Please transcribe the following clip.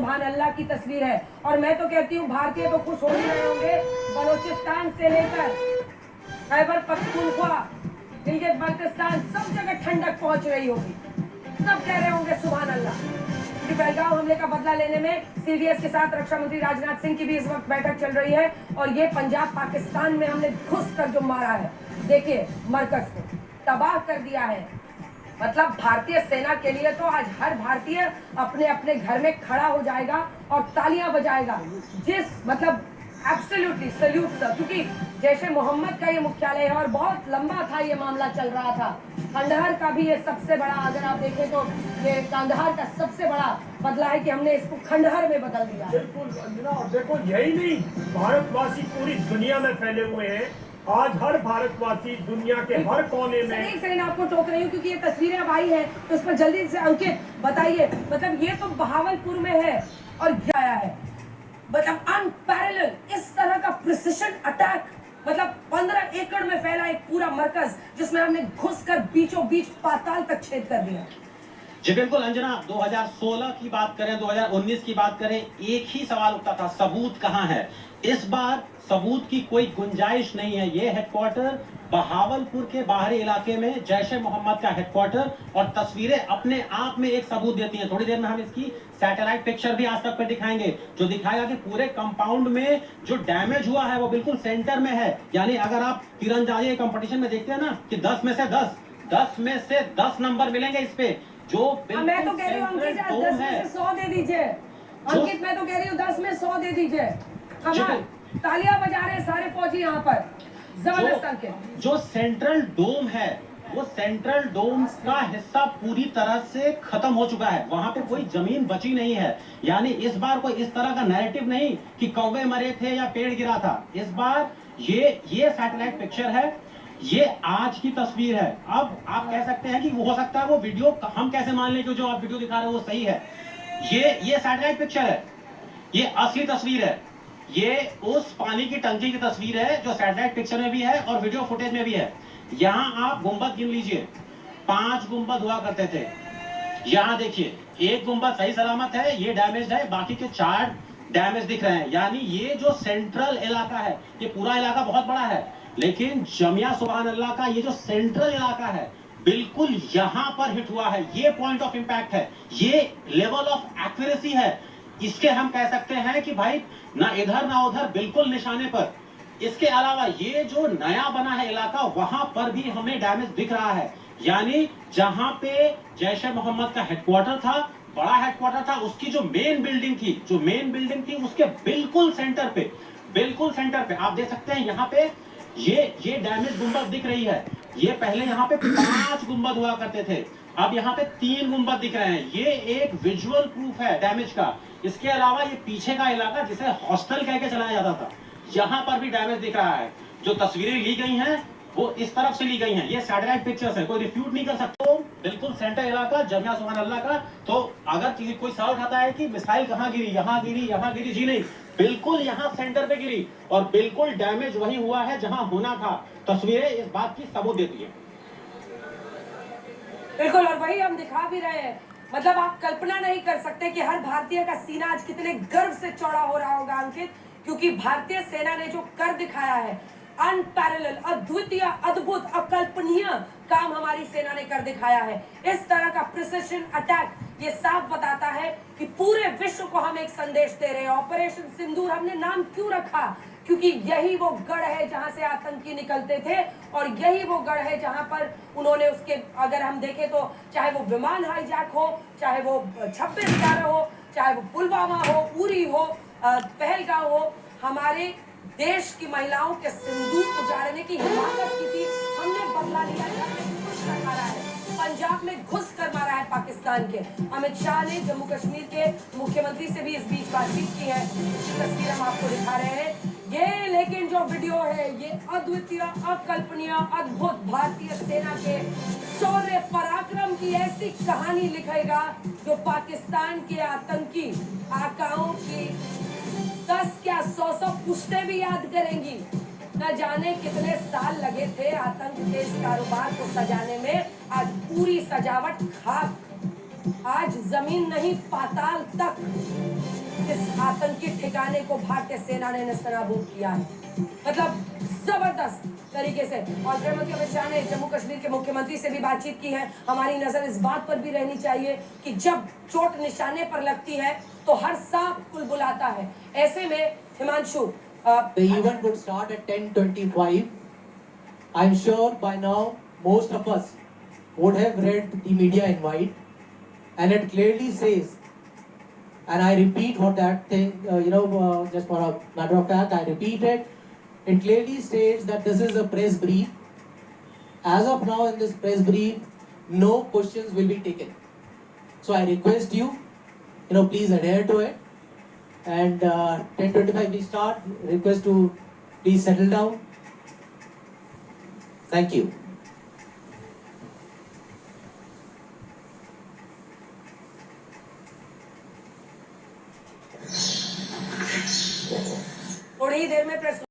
सुभान अल्लाह की तस्वीर है। और मैं तो कहती हूँ भारतीय तो खुश हो ही रहे होंगे, बलोचिस्तान से लेकर खैबर पख्तूनख्वा, गिलगित बाल्टिस्तान, सब जगह ठंडक पहुंच रही होगी। सब कह रहे होंगे सुभान अल्लाह। क्योंकि पहलगाम हमले का बदला लेने में सीडीएस के साथ रक्षा मंत्री राजनाथ सिंह की भी इस वक्त बैठक चल रही है। और ये पंजाब पाकिस्तान में हमने घुस कर जो मारा है, देखिए मरकज को तबाह कर दिया है। मतलब भारतीय सेना के लिए तो आज हर भारतीय अपने अपने घर में खड़ा हो जाएगा और तालियां बजाएगा। जिस मतलब एब्सोल्युटली सल्यूट सर, क्योंकि जैश ए मोहम्मद का ये मुख्यालय है और बहुत लंबा था ये मामला चल रहा था। खंडहर का भी ये सबसे बड़ा, अगर आप देखें तो ये कंदहार का सबसे बड़ा बदला है कि हमने इसको खंडहर में बदल दिया। बिल्कुल अंजना, देखो यही नहीं, भारतवासी पूरी दुनिया में फैले हुए हैं। आज हर भारतवासी दुनिया के हर कोने में। एक सेकंड आपको टोक रही हूँ क्योंकि ये तस्वीरें अब आई है तो उस पर जल्दी से अंकित बताइए। मतलब ये तो बहावलपुर में है और क्या आया है, मतलब अनपैरेलल इस तरह का प्रिसिशन अटैक। मतलब 15 एकड़ में फैला एक पूरा मरकज जिसमें हमने घुसकर बीचों बीच पाताल तक छेद कर दिया। जी बिल्कुल अंजना, 2016 की बात करें, 2019 की बात करें, एक ही सवाल उठता था, सबूत कहां है। इस बार सबूत की कोई गुंजाइश नहीं है। ये हेडक्वार्टर बहावलपुर के बाहरी इलाके में जैश ए मोहम्मद का हेडक्वार्टर, और तस्वीरें अपने आप में एक सबूत देती हैं। थोड़ी देर में हम इसकी सैटेलाइट पिक्चर भी आज तक पे दिखाएंगे, जो दिखाएगा कि पूरे कंपाउंड में जो डैमेज हुआ है वो बिल्कुल सेंटर में है। यानी अगर आप तीरंदाजी कंपटीशन में देखते हैं ना कि 10 में से 10 नंबर मिलेंगे इस पे, जो मैं तो कह रही हूँ अंकित 10 में से 100 दे दीजिए। अंकित मैं तो कह रही हूँ 10 में 100 दे दीजिए। कमाल, तालियां बजा रहे हैं सारे फौजी यहाँ पर, जबरदस्त अंकित। जो सेंट्रल डोम है, वो सेंट्रल डोम का हिस्सा पूरी तरह से खत्म हो चुका है, वहां पे कोई जमीन बची नहीं है। यानी इस बार कोई इस तरह का नैरेटिव नहीं कि कौवे मरे थे या पेड़ गिरा था। इस बार ये सैटेलाइट पिक्चर है, ये आज की तस्वीर है। अब आप कह सकते हैं कि वो हो सकता है वो वीडियो हम कैसे मान लें कि जो आप वीडियो दिखा रहे हो वो सही है। ये सैटेलाइट पिक्चर है, ये असली तस्वीर है। ये उस पानी की टंकी की तस्वीर है जो सैटेलाइट पिक्चर में भी है और वीडियो फुटेज में भी है। यहाँ आप गुंबद गिन लीजिए, 5 गुंबद हुआ करते थे। यहाँ देखिए, एक गुंबद सही सलामत है, ये डैमेज है, बाकी के 4 डैमेज दिख रहे हैं। यानी ये जो सेंट्रल इलाका है, ये पूरा इलाका बहुत बड़ा है, लेकिन जमिया सुभान अल्लाह का ये जो सेंट्रल इलाका है, बिल्कुल यहां पर हिट हुआ है। ये पॉइंट ऑफ इंपैक्ट है, ये लेवल ऑफ एक्यूरेसी है। इसके हम कह सकते हैं कि भाई ना इधर ना उधर, बिल्कुल निशाने पर। इसके अलावा ये जो नया बना है इलाका, वहां पर भी हमें डैमेज दिख रहा है। यानी जहां पे जैश ए मोहम्मद का हेडक्वार्टर था, बड़ा हेडक्वार्टर था, उसकी जो मेन बिल्डिंग थी उसके बिल्कुल सेंटर पे आप देख सकते हैं, यहाँ पे ये डैमेज गुंबद दिख रही है। ये पहले यहाँ पे 5 गुंबद हुआ करते थे, अब यहाँ पे 3 गुंबद दिख रहे हैं। ये एक विजुअल प्रूफ है डैमेज का। इसके अलावा ये पीछे का इलाका जिसे हॉस्टल कह के चलाया जाता था, यहाँ पर भी डैमेज दिख रहा है। जो तस्वीरें ली गई हैं वो इस तरफ से ली गई हैं, ये सैटेलाइट पिक्चर्स है, कोई रिफ्यूट नहीं कर सकता। तो बिल्कुल सेंटर इलाका जमिया सुभान अल्लाह का। तो अगर कोई सवाल उठाता है कि मिसाइल कहाँ गिरी, यहाँ गिरी, जी नहीं, बिल्कुल यहाँ सेंटर पे गिरी और बिल्कुल डैमेज वही हुआ है जहां होना था। तस्वीरें इस बात की सबूत देती है। बिल्कुल, और वही हम दिखा भी रहे हैं। मतलब आप कल्पना नहीं कर सकते कि हर भारतीय का सीना आज कितने गर्व से चौड़ा हो रहा होगा अंकित, क्योंकि भारतीय सेना ने जो कर दिखाया है, अनपैरेलल, अद्वितीय, अद्भुत, अकल्पनीय काम हमारी सेना ने कर दिखाया है। इस तरह का प्रिसिशन अटैक ये साफ बताता है कि पूरे विश्व को हम एक संदेश दे रहे हैं। ऑपरेशन सिंदूर हमने नाम क्यों रखा, क्योंकि यही वो गढ़ है जहां से आतंकी निकलते थे और यही वो गढ़ है जहां पर उन्होंने उसके, अगर हम देखें तो चाहे वो विमान हाईजैक हो, चाहे वो 26/11 हो, चाहे वो पुलवामा हो, उरी हो, पहलगाम हो, हमारे देश की महिलाओं के सिंदूर उजाड़ने की हिमाकत की थी। हमने बदला लिया, घुस कर मारा है, पंजाब में घुस कर मारा है पाकिस्तान के। अमित शाह ने जम्मू कश्मीर के मुख्यमंत्री से भी इस बीच बातचीत की है, इसकी तस्वीर हम आपको दिखा रहे हैं। ये लेकिन जो वीडियो है ये अद्वितीय, अकल्पनीय, अद्भुत भारतीय सेना के शौर्य पराक्रम की ऐसी कहानी लिखेगा जो पाकिस्तान के आतंकी आकाओं की 10 क्या 100 पुश्तें भी याद करेंगी। न जाने कितने साल लगे थे आतंक के इस कारोबार को सजाने में। आज पूरी सजावट खाक, आज जमीन नहीं पाताल तक इस आतंकी ठिकाने को भारतीय सेना ने नेस्तनाबूद किया है। मतलब जबरदस्त तरीके से। और गृहमंत्री अमित शाह ने जम्मू कश्मीर के मुख्यमंत्री से भी बातचीत की है। हमारी नजर इस बात पर भी रहनी चाहिए कि जब चोट निशाने पर लगती है तो हर सांप बुलबुलाता है। ऐसे में Himanshu The event would start at 10:25. I'm sure by now most of us would have read the media invite, and it clearly says, and I repeat what that thing, just for a matter of fact, I repeat it. It clearly states that this is a press brief. As of now, in this press brief, no questions will be taken. So I request you, please adhere to it. And 10:25 we start. Request to please settle down. Thank you. थोड़ी ही देर में press